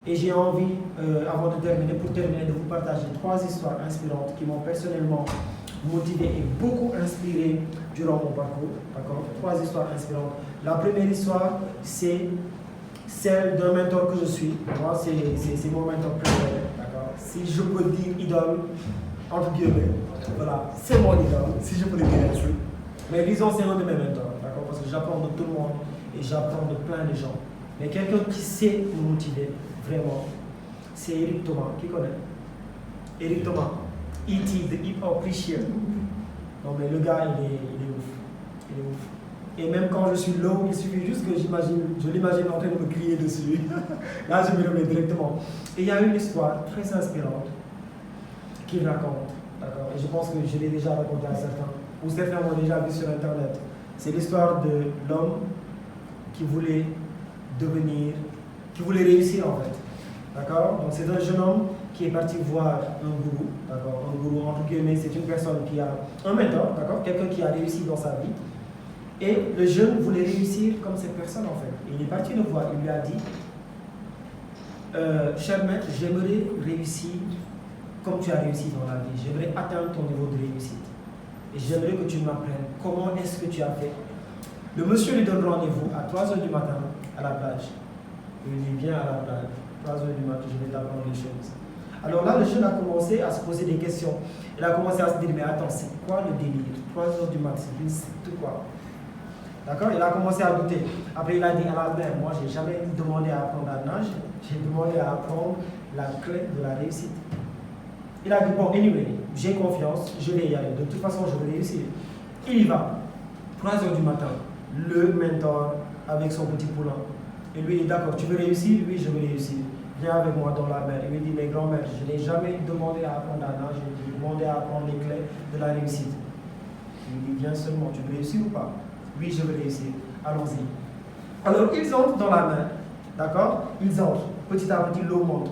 Et j'ai envie, pour terminer, de vous partager 3 histoires inspirantes qui m'ont personnellement motivé et beaucoup inspiré durant mon parcours. D'accord? 3 histoires inspirantes. La première histoire, c'est celle d'un mentor que je suis. Moi, c'est mon mentor préféré. D'accord? Si je peux dire idole, entre guillemets, voilà, c'est mon idole, si je peux le dire ainsi. Mais disons, c'est un de mes mentors. D'accord? Parce que j'apprends de tout le monde et j'apprends de plein de gens. Mais quelqu'un qui sait me motiver, vraiment, c'est Eric Thomas. Qui connaît? Eric Thomas. E.T. the Hip Hop Preacher. Non mais le gars, il est ouf. Il est ouf. Et même quand je suis low, il suffit juste que je l'imagine en train de me crier dessus. Là, je me remets directement. Et il y a une histoire très inspirante qu'il raconte. D'accord? Et je pense que je l'ai déjà raconté à certains. Ou certains m'ont déjà vu sur Internet. C'est l'histoire de l'homme qui voulait réussir en fait. D'accord? Donc c'est un jeune homme qui est parti voir un gourou. D'accord? Un gourou, entre guillemets, c'est une personne qui a un mentor, d'accord? Quelqu'un qui a réussi dans sa vie. Et le jeune voulait réussir comme cette personne en fait. Et il est parti le voir, il lui a dit cher maître, j'aimerais réussir comme tu as réussi dans la vie. J'aimerais atteindre ton niveau de réussite. Et j'aimerais que tu m'apprennes comment est-ce que tu as fait. Le monsieur lui donne rendez-vous à 3h du matin à la plage. Il lui dit viens à la plage, 3h du matin, je vais t'apprendre les choses. Alors là, le jeune a commencé à se poser des questions. Il a commencé à se dire mais attends, c'est quoi le délire? 3h du matin, c'est une secte quoi? D'accord? Il a commencé à douter. Après, il a dit à la mer, moi, je n'ai jamais demandé à apprendre à nager, j'ai demandé à apprendre la clé de la réussite. Il a dit, bon, anyway, j'ai confiance, je vais y aller. De toute façon, je vais réussir. Il y va. 3h du matin, le mentor avec son petit poulain. Et lui, il dit, d'accord, tu veux réussir? Oui, je veux réussir. Viens avec moi dans la mer. Il lui dit, mais grand-mère, je n'ai jamais demandé à apprendre à nager, j'ai demandé à apprendre les clés de la réussite. Il lui dit, viens seulement, tu veux réussir ou pas? Oui, je veux réussir. Allons-y. Alors, ils entrent dans la mer. D'accord? Ils entrent. Petit à petit, l'eau monte,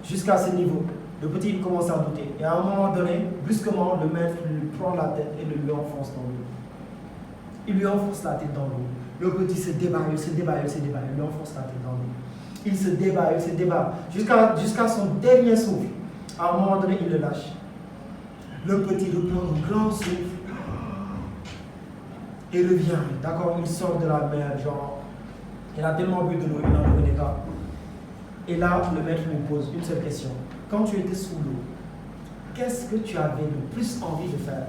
jusqu'à ce niveau. Le petit, il commence à douter. Et à un moment donné, brusquement, le maître lui prend la tête et lui enfonce dans l'eau. Il lui enfonce la tête dans l'eau. Le petit se débat, il lui enfonce la tête dans l'eau. Il se débat, jusqu'à son dernier souffle. À un moment donné, il le lâche. Le petit reprend un grand souffle et revient. D'accord, il sort de la mer, genre, il a tellement bu de l'eau, il n'en revenait pas. Et là, le maître lui pose une seule question. Quand tu étais sous l'eau, qu'est-ce que tu avais le plus envie de faire?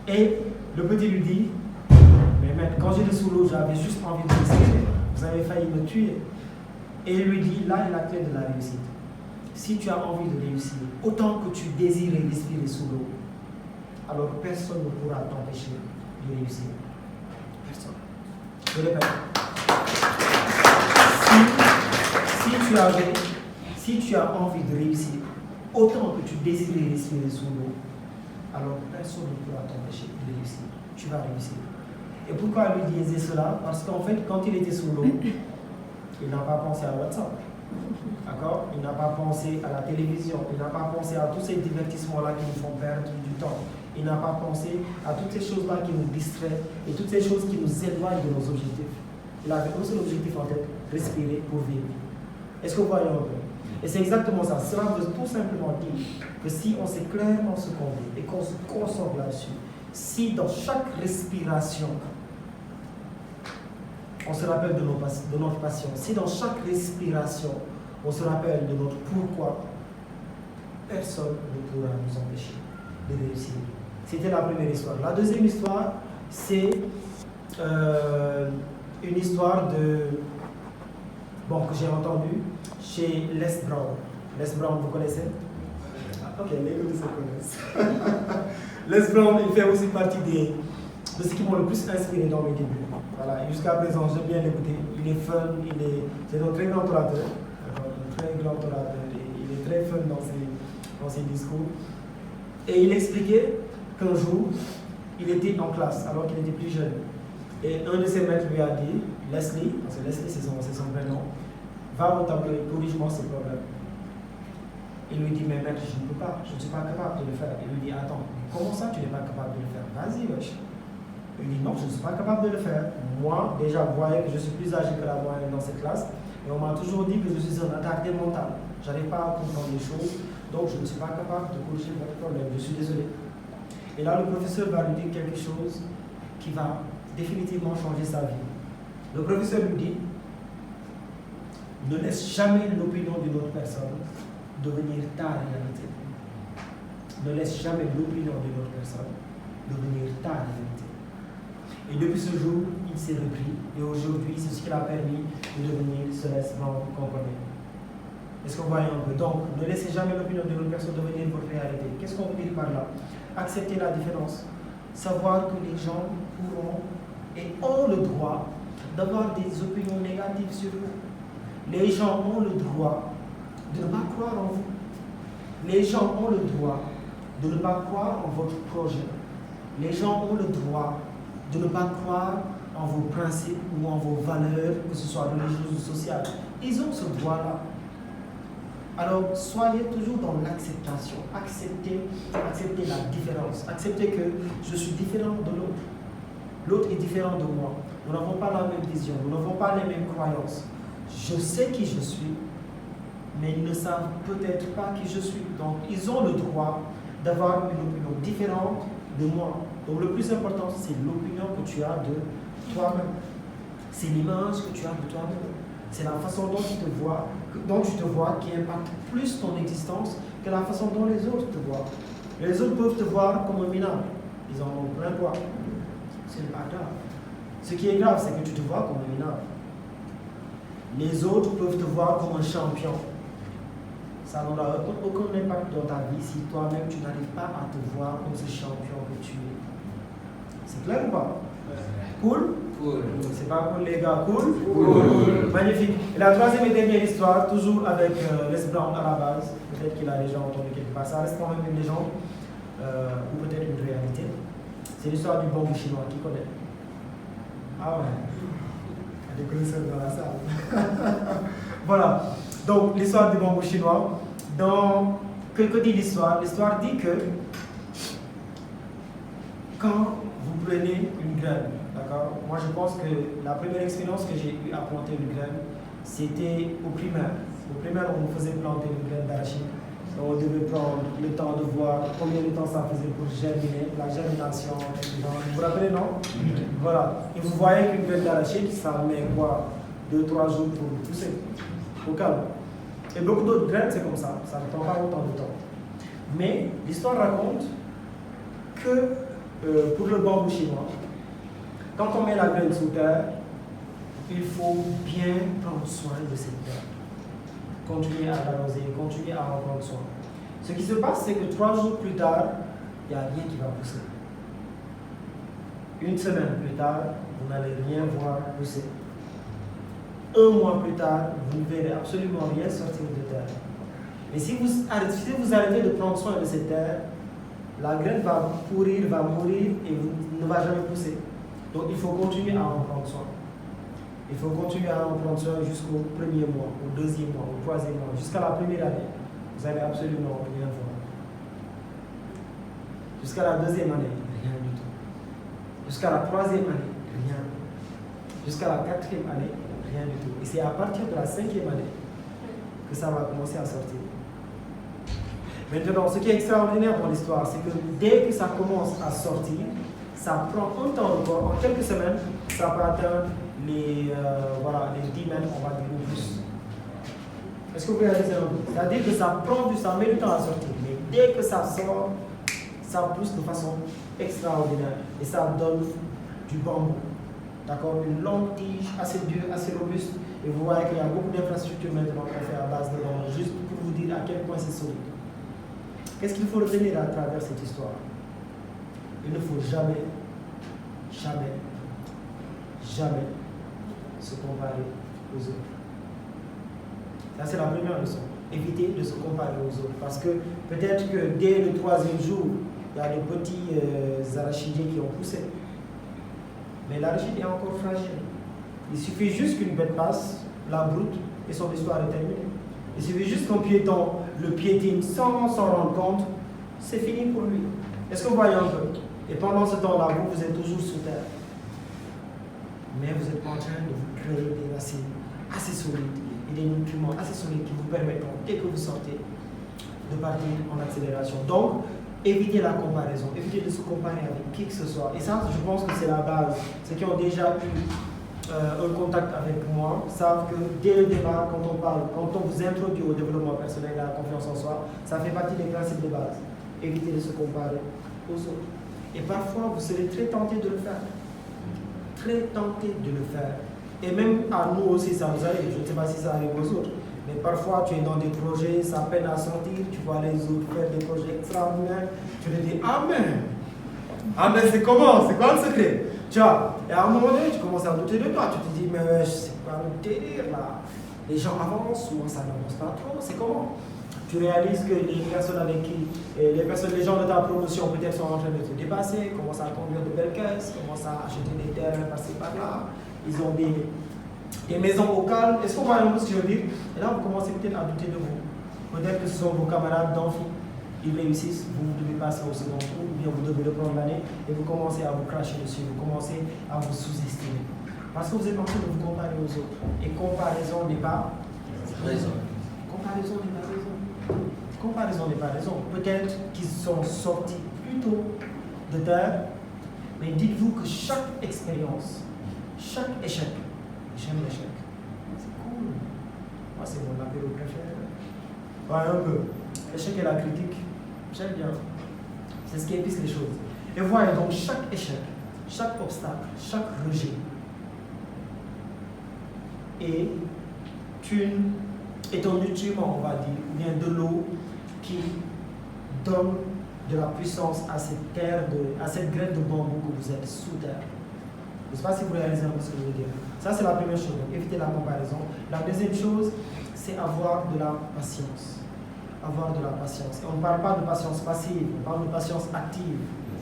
Et le petit lui dit, mais maître, quand j'étais sous l'eau, j'avais juste envie de respirer. Vous avez failli me tuer. Et il lui dit, là est la clé de la réussite. Si tu as envie de réussir, autant que tu désires respirer sous l'eau, alors personne ne pourra t'empêcher de réussir. Personne. Je répète. Si tu as envie de réussir, autant que tu désires respirer sous l'eau, alors personne ne pourra t'empêcher de réussir. Tu vas réussir. Et pourquoi lui disait cela? Parce qu'en fait, quand il était sous l'eau, il n'a pas pensé à WhatsApp. D'accord? Il n'a pas pensé à la télévision. Il n'a pas pensé à tous ces divertissements-là qui nous font perdre du temps. Il n'a pas pensé à toutes ces choses-là qui nous distraient et toutes ces choses qui nous éloignent de nos objectifs. Il avait un seul objectif en tête, respirer pour vivre. Est-ce que vous voyez un peu? Et c'est exactement ça. Cela veut tout simplement dire que si on sait clairement ce qu'on veut et qu'on se concentre là-dessus, si dans chaque respiration, on se rappelle de notre passion, si dans chaque respiration, on se rappelle de notre pourquoi, personne ne pourra nous empêcher de réussir. C'était la première histoire. La deuxième histoire, c'est une histoire que j'ai entendue chez Les Brown. Les Brown, vous connaissez? Ok, les deux se connaissent. Les Brown, il fait aussi partie de ce qui m'ont le plus inspiré dans mes débuts. Voilà, jusqu'à présent, j'aime bien l'écouter. Il est fun, c'est un très grand orateur. Un très grand orateur. Il est très fun dans ses discours. Et il expliquait qu'un jour, il était en classe alors qu'il était plus jeune. Et un de ses maîtres lui a dit, Leslie, parce que Leslie c'est son prénom, va au tableau et corrige-moi ce problème. Il lui dit, mais maître, je ne peux pas, je ne suis pas capable de le faire. Il lui dit, attends, comment ça tu n'es pas capable de le faire? Vas-y, wesh. Il dit, non, je ne suis pas capable de le faire. Moi, déjà, vous voyez que je suis plus âgé que la moyenne dans cette classe. Et on m'a toujours dit que je suis un attardé mental. Je n'arrive pas à comprendre les choses, donc je ne suis pas capable de corriger votre problème. Je suis désolé. Et là, le professeur va lui dire quelque chose qui va définitivement changer sa vie. Le professeur lui dit, ne laisse jamais l'opinion d'une autre personne devenir ta réalité. Ne laisse jamais l'opinion d'une autre personne devenir ta réalité. Et depuis ce jour, il s'est repris. Et aujourd'hui, c'est ce qui l'a permis de devenir Celeste Brown qu'on connaît. Est-ce qu'on voit un peu? Donc, ne laissez jamais l'opinion d'une autre personne devenir votre réalité. Qu'est-ce qu'on veut dire par là? Accepter la différence. Savoir que les gens pourront et ont le droit d'avoir des opinions négatives sur vous. Les gens ont le droit de ne pas croire en vous. Les gens ont le droit de ne pas croire en votre projet. Les gens ont le droit de ne pas croire en vos principes ou en vos valeurs, que ce soit religieuses ou sociales. Ils ont ce droit-là. Alors, soyez toujours dans l'acceptation. Acceptez la différence. Acceptez que je suis différent de l'autre. L'autre est différent de moi. Nous n'avons pas la même vision. Nous n'avons pas les mêmes croyances. Je sais qui je suis, mais ils ne savent peut-être pas qui je suis. Donc, ils ont le droit d'avoir une opinion différente de moi. Donc, le plus important, c'est l'opinion que tu as de toi-même. C'est l'image que tu as de toi-même. C'est la façon dont tu te vois qui impacte plus ton existence que la façon dont les autres te voient. Les autres peuvent te voir comme un minable. Ils en ont plein poids. C'est pas grave. Ce qui est grave, c'est que tu te vois comme un minable. Les autres peuvent te voir comme un champion. Ça n'aura aucun impact dans ta vie si toi-même tu n'arrives pas à te voir comme ce champion que tu es. C'est clair ou pas? Cool? Cool. C'est pas cool les gars, cool? Cool. Magnifique. Et la troisième et dernière histoire, toujours avec Les Brown à la base. Peut-être qu'il a déjà entendu quelque part. Ça reste quand même une légende, ou peut-être une réalité. C'est l'histoire du bambou chinois. Qui connaît? Ah ouais. Il y a des connaisseurs dans la salle. Voilà. Donc, l'histoire du bambou chinois. Que dit l'histoire? L'histoire dit que quand vous prenez une graine, d'accord? Moi, je pense que la première expérience que j'ai eue à planter une graine, c'était au primaire. Au primaire, on nous faisait planter une graine d'arachide. On devait prendre le temps de voir combien de temps ça faisait pour germiner, la germination. Vous vous rappelez, non? Voilà. Et vous voyez qu'une graine d'arachide, ça met quoi? 2-3 jours pour pousser. Au calme. Et beaucoup d'autres graines, c'est comme ça. Ça ne prend pas autant de temps. Mais l'histoire raconte que pour le bambou chinois, quand on met la graine sous terre, il faut bien prendre soin de cette terre. Continuer à l'arroser, continuer à en prendre soin. Ce qui se passe, c'est que 3 jours plus tard, il n'y a rien qui va pousser. Une semaine plus tard, vous n'allez rien voir pousser. 1 mois plus tard, vous ne verrez absolument rien sortir de terre. Mais si vous arrêtez de prendre soin de cette terre, la graine va pourrir, va mourir et ne va jamais pousser. Donc il faut continuer à en prendre soin. Il faut continuer à en prendre soin jusqu'au 1er mois, au 2e mois, au 3e mois, jusqu'à la première année. Vous n'allez absolument rien voir. Jusqu'à la 2e année, rien du tout. Jusqu'à la 3e année, rien. Jusqu'à la 4e année, rien du tout. Et c'est à partir de la 5e année que ça va commencer à sortir. Maintenant, ce qui est extraordinaire dans l'histoire, c'est que dès que ça commence à sortir, ça prend un temps encore, en quelques semaines, ça peut atteindre les 10 mètres, on va dire, ou plus. Est-ce que vous réalisez un peu? C'est-à-dire que ça met du temps à sortir, mais dès que ça sort, ça pousse de façon extraordinaire et ça donne du bambou. D'accord? Une longue tige, assez dure, assez robuste. Et vous voyez qu'il y a beaucoup d'infrastructures maintenant qu'on fait à base de bambou, juste pour vous dire à quel point c'est solide. Qu'est-ce qu'il faut retenir à travers cette histoire? Il ne faut jamais, jamais, jamais se comparer aux autres. Ça, c'est la première leçon. Évitez de se comparer aux autres. Parce que peut-être que dès le 3e jour, il y a de petits arachidiers qui ont poussé. Mais l'arachide est encore fragile. Il suffit juste qu'une bête passe, la broute, et son histoire est terminée. Il suffit juste qu'un piéton le piétine sans s'en rendre compte, c'est fini pour lui. Est-ce que vous voyez un peu? Et pendant ce temps-là, vous êtes toujours sous terre. Mais vous êtes en train de vous créer des racines assez solides et des nutriments assez solides qui vous permettront, dès que vous sortez, de partir en accélération. Donc, évitez la comparaison, évitez de se comparer avec qui que ce soit. Et ça, je pense que c'est la base. Ceux qui ont déjà eu un contact avec moi savent que dès le départ, quand on vous introduit au développement personnel et à la confiance en soi, ça fait partie des principes de base. Évitez de se comparer aux autres. Et parfois, vous serez très tenté de le faire. Très tenté de le faire. Et même à nous aussi, ça nous arrive. Je ne sais pas si ça arrive aux autres. Mais parfois, tu es dans des projets, ça peine à sortir, tu vois les autres faire des projets extraordinaires, tu te dis, ah mais c'est comment? C'est quoi le secret? Tu vois, et à un moment donné, tu commences à douter de toi, tu te dis, mais c'est pas le délire là. Les gens avancent, moi ça n'avance pas trop, c'est comment? Tu réalises que les personnes avec qui, les gens de ta promotion peut-être sont en train de te dépasser, commencent à conduire de belles caisses, commencent à acheter des terrains par-ci par-là, ils ont des maisons au calme. Est-ce qu'on voit un peu ce que je veux dire? Et là, vous commencez peut-être à douter de vous. Peut-être que ce sont vos camarades d'amphi. Ils réussissent, vous devez passer au second tour, ou bien vous devez le prendre l'année, et vous commencez à vous cracher dessus, vous commencez à vous sous-estimer. Parce que vous êtes en train de vous comparer aux autres. Et comparaison n'est pas raison. Comparaison n'est pas raison. Comparaison n'est pas raison. Peut-être qu'ils sont sortis plus tôt de terre, mais dites-vous que chaque expérience, chaque échec, j'aime l'échec. C'est cool. Moi, c'est mon apéro préféré. Ouais, un peu. L'échec et la critique, j'aime bien. C'est ce qui épice les choses. Et voyez donc chaque échec, chaque obstacle, chaque rejet est un nutriment, on va dire, ou bien de l'eau qui donne de la puissance à cette terre, à cette graine de bambou que vous êtes sous terre. Je ne sais pas si vous réalisez un peu ce que je veux dire. Ça, c'est la première chose. Donc, évitez la comparaison. La deuxième chose, c'est avoir de la patience. Avoir de la patience. Et on ne parle pas de patience passive, on parle de patience active.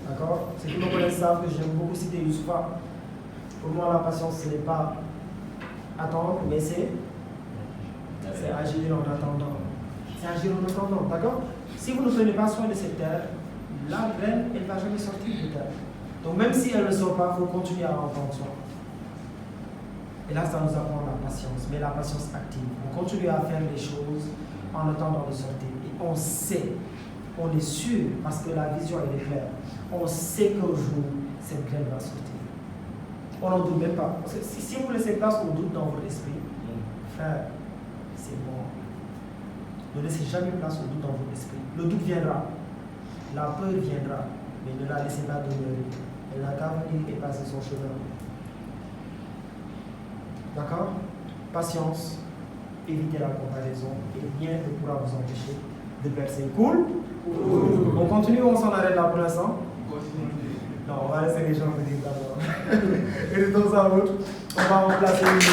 D'accord? Ceux qui me connaissent savent que j'aime beaucoup citer Youssoupha. Pour moi, la patience, ce n'est pas attendre, mais c'est agir en attendant. C'est agir en attendant. D'accord? Si vous ne prenez pas soin de cette terre, la graine, elle ne va jamais sortir de terre. Donc même si elle ne sort pas, il faut continuer à entendre soin. Et là, ça nous apprend la patience, mais la patience active. On continue à faire les choses en attendant de sortir. Et on sait, on est sûr, parce que la vision elle est claire, on sait qu'un jour, cette graine va sortir. On n'en doute même pas. Parce que si vous laissez place au doute dans votre esprit, frère, c'est bon. Ne laissez jamais place au doute dans votre esprit. Le doute viendra, la peur viendra, mais ne la laissez pas demeurer. Elle n'a qu'à venir et passer son chemin. D'accord? Patience, évitez la comparaison et rien ne pourra vous empêcher de percer. Cool? On continue ou on s'en arrête là pour l'instant? Non, on va laisser les gens venir d'abord. Et de temps à autre, on va remplacer une maison.